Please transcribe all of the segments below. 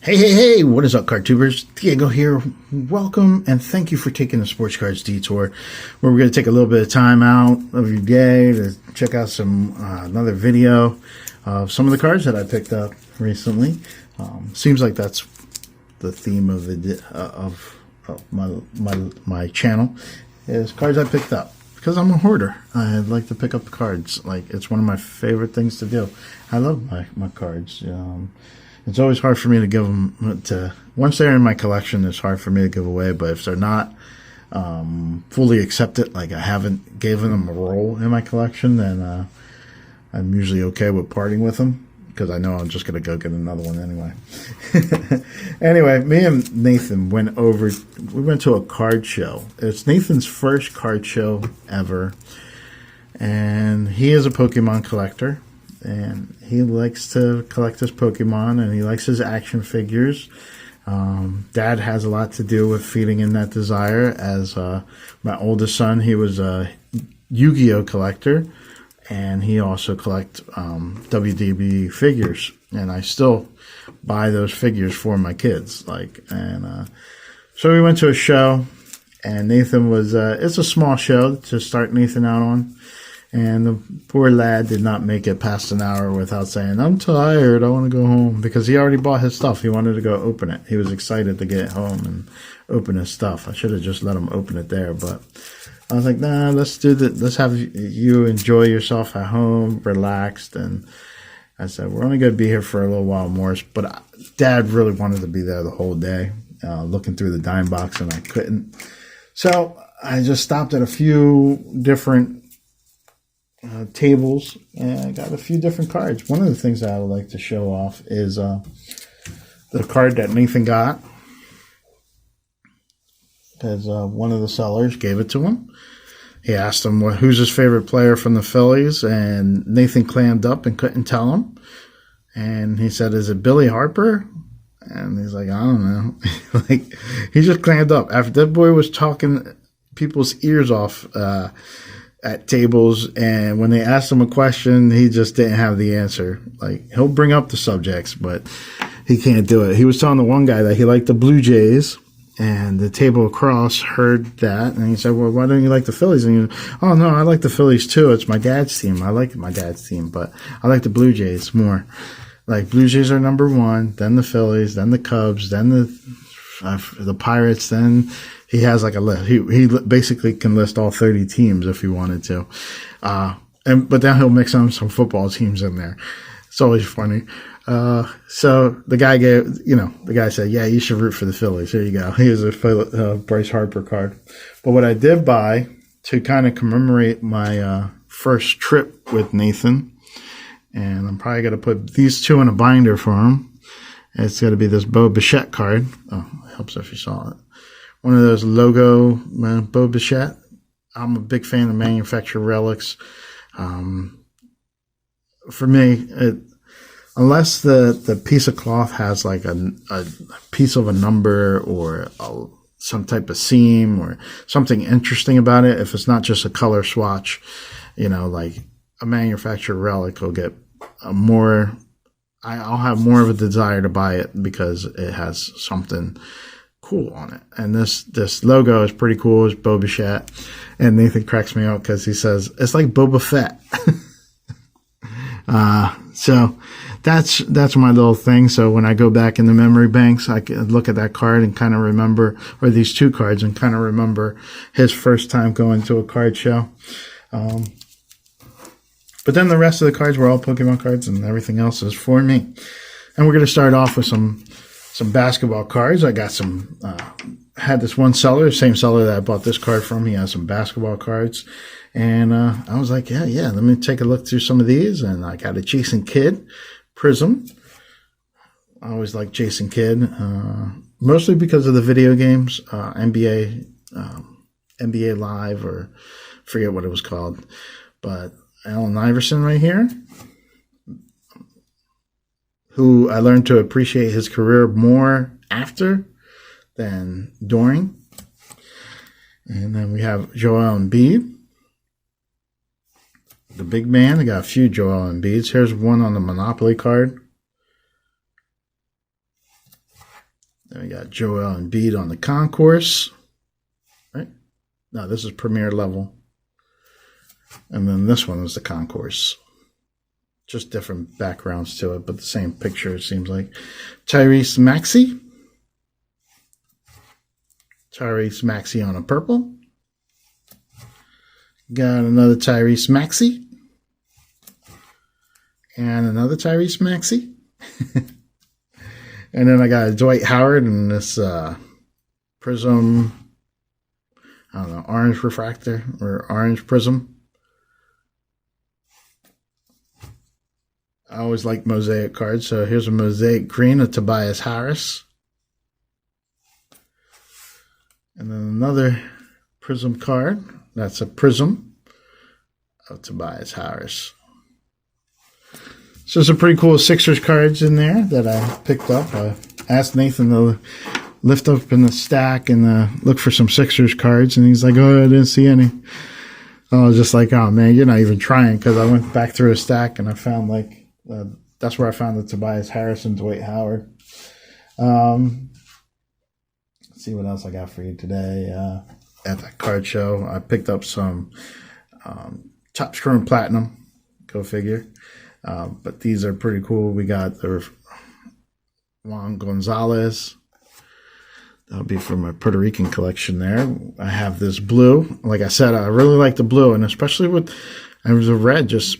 Hey, what is up, card tubers? Diego here. Welcome and thank you for taking the Sports Cards Detour, where we're going to take a little bit of time out of your day to check out some another video of some of the cards that I picked up recently. Seems like that's the theme of the my channel is cards I picked up because I'm a hoarder. I like to pick up the cards. Like, it's one of my favorite things to do. I love my cards. It's always hard for me to give them to, once they're in my collection, it's hard for me to give away. But if they're not fully accepted, like I haven't given them a role in my collection, then I'm usually okay with parting with them because I know I'm just going to go get another one anyway. Anyway, me and Nathan we went to a card show. It's Nathan's first card show ever. And he is a Pokemon collector. And he likes to collect his Pokemon, and he likes his action figures. Dad has a lot to do with feeding in that desire. As my oldest son, he was a Yu-Gi-Oh collector, and he also collects WDB figures. And I still buy those figures for my kids. So we went to a show, and Nathan was. It's a small show to start Nathan out on. And the poor lad did not make it past an hour without saying, "I'm tired, I want to go home," because he already bought his stuff. He wanted to go open it. He was excited to get home and open his stuff. I should have just let him open it there, but I was like, nah, let's do that. Let's have you enjoy yourself at home, relaxed. And I said, we're only going to be here for a little while more. But Dad really wanted to be there the whole day, looking through the dime box, and I couldn't. So I just stopped at a few different tables, and I got a few different cards. One of the things that I would like to show off is the card that Nathan got, because one of the sellers gave it to him. He asked him who's his favorite player from the Phillies, and Nathan clammed up and couldn't tell him. And he said, "Is it Billy Harper?" And he's like, "I don't know." He just clammed up after that boy was talking people's ears off at tables, and when they asked him a question, he just didn't have the answer. Like, he'll bring up the subjects, but he can't do it. He was telling the one guy that he liked the Blue Jays, and the table across heard that, and he said, "Well, why don't you like the Phillies?" And he goes, "Oh, no, I like the Phillies too. It's my dad's team. I like my dad's team, but I like the Blue Jays more. Like, Blue Jays are number one, then the Phillies, then the Cubs, then the Pirates, then..." He has like a list. He basically can list all 30 teams if he wanted to. But then he'll mix in some football teams in there. It's always funny. So the guy said, "Yeah, you should root for the Phillies." Here you go. Here's a Bryce Harper card. But what I did buy to kind of commemorate my first trip with Nathan, and I'm probably going to put these two in a binder for him. It's going to be this Bo Bichette card. Oh, it helps if you saw it. One of those logo Bo Bichette. I'm a big fan of manufactured relics. For me, unless the piece of cloth has like a piece of a number or some type of seam or something interesting about it, if it's not just a color swatch, like a manufactured relic will get more. I'll have more of a desire to buy it because it has something cool on it. And this logo is pretty cool. It's Bo Bichette. And Nathan cracks me up because he says, "It's like Boba Fett." So that's my little thing. So when I go back in the memory banks, I can look at that card and kind of remember, or these two cards, and kind of remember his first time going to a card show. But then the rest of the cards were all Pokemon cards, and everything else is for me. And we're going to start off with some basketball cards. I got had this one seller, same seller that I bought this card from. He has some basketball cards. And I was like, yeah, let me take a look through some of these. And I got a Jason Kidd Prism. I always like Jason Kidd, mostly because of the video games, NBA Live, or forget what it was called. But Allen Iverson right here, who I learned to appreciate his career more after than during. And then we have Joel Embiid, the big man. I got a few Joel Embiids. Here's one on the Monopoly card. Then we got Joel Embiid on the concourse. Right? No, this is premier level. And then this one is the concourse. Just different backgrounds to it, but the same picture, it seems like. Tyrese Maxey. Tyrese Maxey on a purple. Got another Tyrese Maxey. And another Tyrese Maxey. And then I got a Dwight Howard in this prism, I don't know, orange refractor or orange prism. I always like mosaic cards, so here's a mosaic green of Tobias Harris. And then another prism card. That's a prism of Tobias Harris. So some pretty cool Sixers cards in there that I picked up. I asked Nathan to lift up in the stack and look for some Sixers cards, and he's like, "Oh, I didn't see any." I was just like, "Oh man, you're not even trying," because I went back through a stack and I found that's where I found the Tobias Harris and Dwight Howard. Let's see what else I got for you today. At that card show, I picked up some Top Screw Platinum. Go figure. But these are pretty cool. We got the Juan Gonzalez. That'll be for my Puerto Rican collection there. I have this blue. Like I said, I really like the blue, and especially with the red, just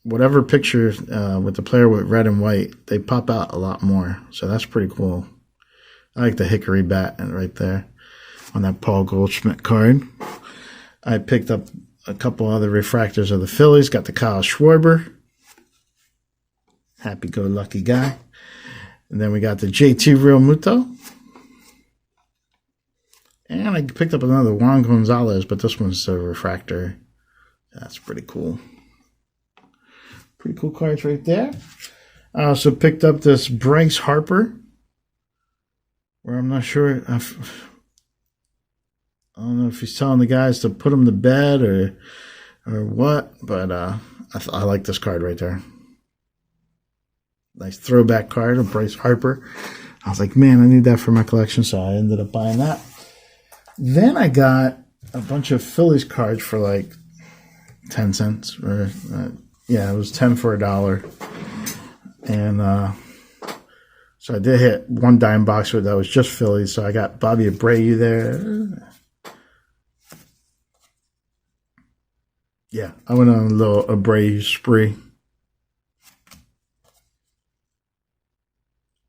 whatever picture with the player with red and white, they pop out a lot more. So that's pretty cool. I like the hickory bat right there on that Paul Goldschmidt card. I picked up a couple other refractors of the Phillies. Got the Kyle Schwarber. Happy-go-lucky guy. And then we got the JT Realmuto. And I picked up another Juan Gonzalez, but this one's a refractor. That's pretty cool. Pretty cool cards right there. I also picked up this Bryce Harper, where I'm not sure. I don't know if he's telling the guys to put him to bed or what, but I like this card right there. Nice throwback card of Bryce Harper. I was like, man, I need that for my collection, so I ended up buying that. Then I got a bunch of Phillies cards for like 10 cents. Or yeah, it was 10 for $1. And so I did hit one dime box that was just Phillies. So I got Bobby Abreu there. Yeah, I went on a little Abreu spree.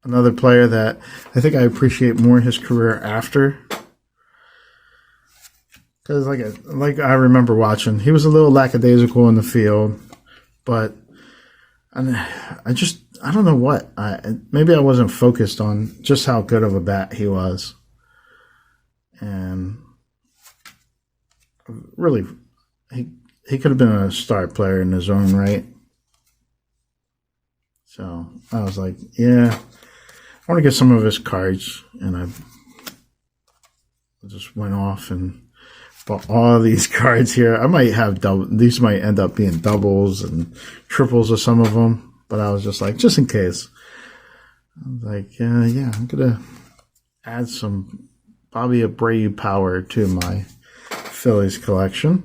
Another player that I think I appreciate more his career after. Because like I remember watching, he was a little lackadaisical in the field, but I don't know what. Maybe I wasn't focused on just how good of a bat he was. And really, he could have been a star player in his own right. So I was like, yeah, I want to get some of his cards. And I just went off and bought all these cards here. I might have these might end up being doubles and triples of some of them. But I was just like, just in case. I was like, yeah, I'm going to add some Bobby Abreu power to my Phillies collection.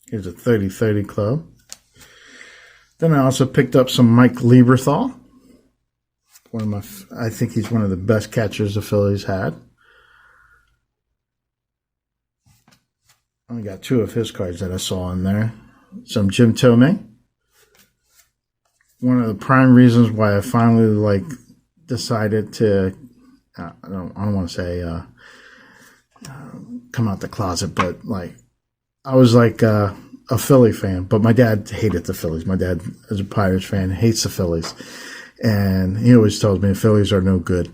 Here's a 30-30 club. Then I also picked up some Mike Lieberthal. I think he's one of the best catchers the Phillies had. I only got two of his cards that I saw in there. Some Jim Thome. One of the prime reasons why I finally decided to, I don't want to say come out the closet, but I was a Philly fan, but my dad hated the Phillies. My dad is a Pirates fan, hates the Phillies. And he always tells me the Phillies are no good.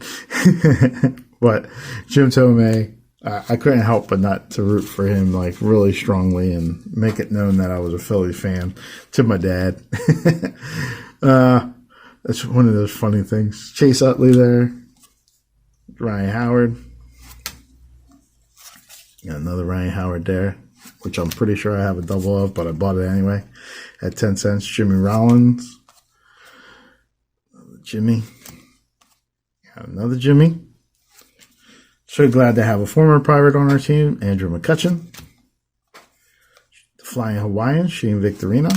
But Jim Thome, I couldn't help but not to root for him really strongly and make it known that I was a Philly fan to my dad. That's one of those funny things. Chase Utley there. Ryan Howard. Got another Ryan Howard there, which I'm pretty sure I have a double of, but I bought it anyway at 10 cents. Jimmy Rollins. Jimmy. Another Jimmy. So glad to have a former pirate on our team, Andrew McCutcheon. The Flying Hawaiian, Shane Victorino.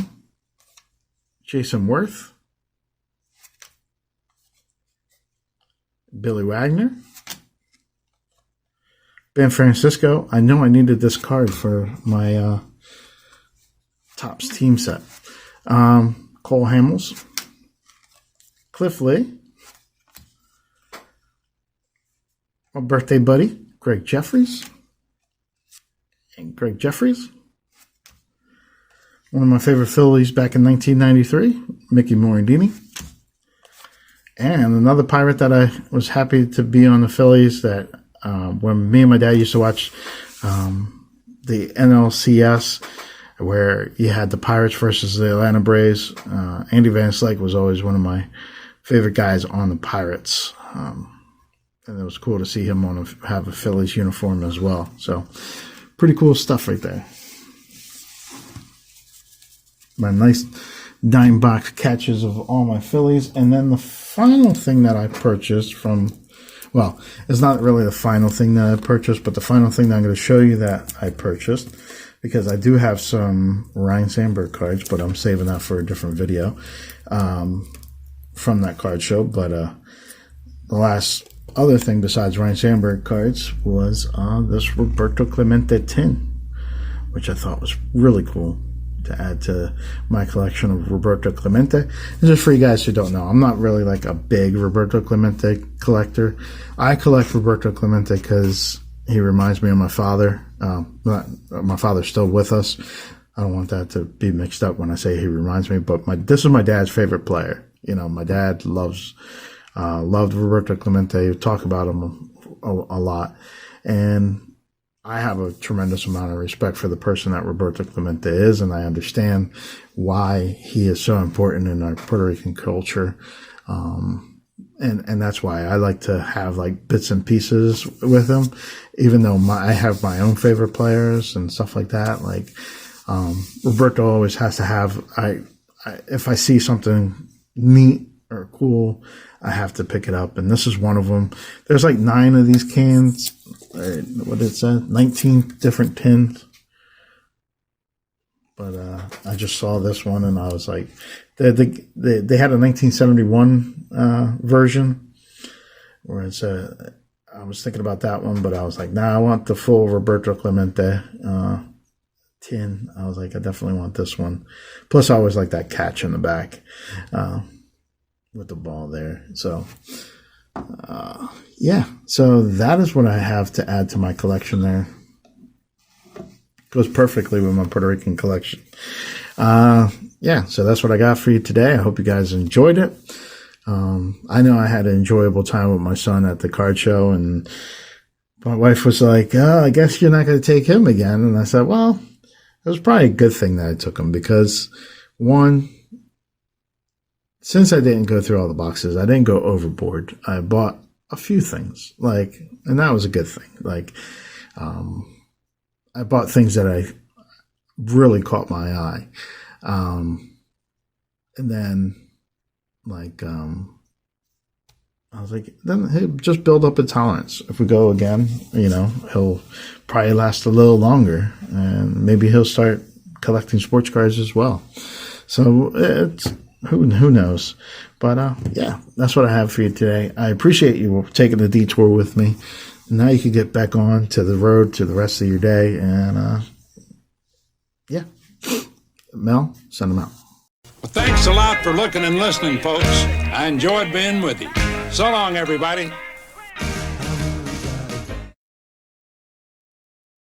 Jason Worth. Billy Wagner. Ben Francisco. I know I needed this card for my Topps team set. Cole Hamels. Cliff Lee. My birthday buddy, Greg Jeffries. And Greg Jeffries. One of my favorite Phillies back in 1993, Mickey Morandini. And another pirate that I was happy to be on the Phillies that when me and my dad used to watch the NLCS where you had the Pirates versus the Atlanta Braves, Andy Van Slyke was always one of my favorite guys on the Pirates. And it was cool to see him have a Phillies uniform as well. So, pretty cool stuff right there. My nice dime box catches of all my Phillies. And then the final thing that I purchased from, well, it's not really the final thing that I purchased, but the final thing that I'm going to show you that I purchased, because I do have some Ryno Sandberg cards, but I'm saving that for a different video from that card show. But the last other thing besides Ryno Sandberg cards was this Roberto Clemente tin, which I thought was really cool to add to my collection of Roberto Clemente. And just for you guys who don't know, I'm not really like a big Roberto Clemente collector. I collect Roberto Clemente because he reminds me of my father. My father's still with us. I don't want that to be mixed up when I say he reminds me, but this is my dad's favorite player. You know, my dad loved Roberto Clemente. We talk about him a lot. And I have a tremendous amount of respect for the person that Roberto Clemente is, and I understand why he is so important in our Puerto Rican culture. And that's why I like to have like bits and pieces with him, even though I have my own favorite players and stuff like that. Like, Roberto always has to have, if I see something neat or cool, I have to pick it up. And this is one of them. There's like 9 of these cans. What did it say? 19 different tins. But I just saw this one and I was like, they had a 1971 version where it's I was thinking about that one, but I was like, nah, I want the full Roberto Clemente tin. I was like, I definitely want this one. Plus, I always like that catch in the back with the ball there. So, yeah. So that is what I have to add to my collection there. Goes perfectly with my Puerto Rican collection. Yeah, so that's what I got for you today. I hope you guys enjoyed it. I know I had an enjoyable time with my son at the card show, and my wife was like, oh, I guess you're not going to take him again. And I said, well, it was probably a good thing that I took him because, one, since I didn't go through all the boxes, I didn't go overboard. I bought a few things, and that was a good thing. I bought things that I really caught my eye. And then, I was like, then he'll just build up a tolerance. If we go again, he'll probably last a little longer, and maybe he'll start collecting sports cards as well. So it's who knows. But yeah, that's what I have for you today. I appreciate you taking the detour with me. Now you can get back on to the road to the rest of your day, and yeah, Mel, send them out. Well, thanks a lot for looking and listening, folks. I enjoyed being with you. So long, everybody.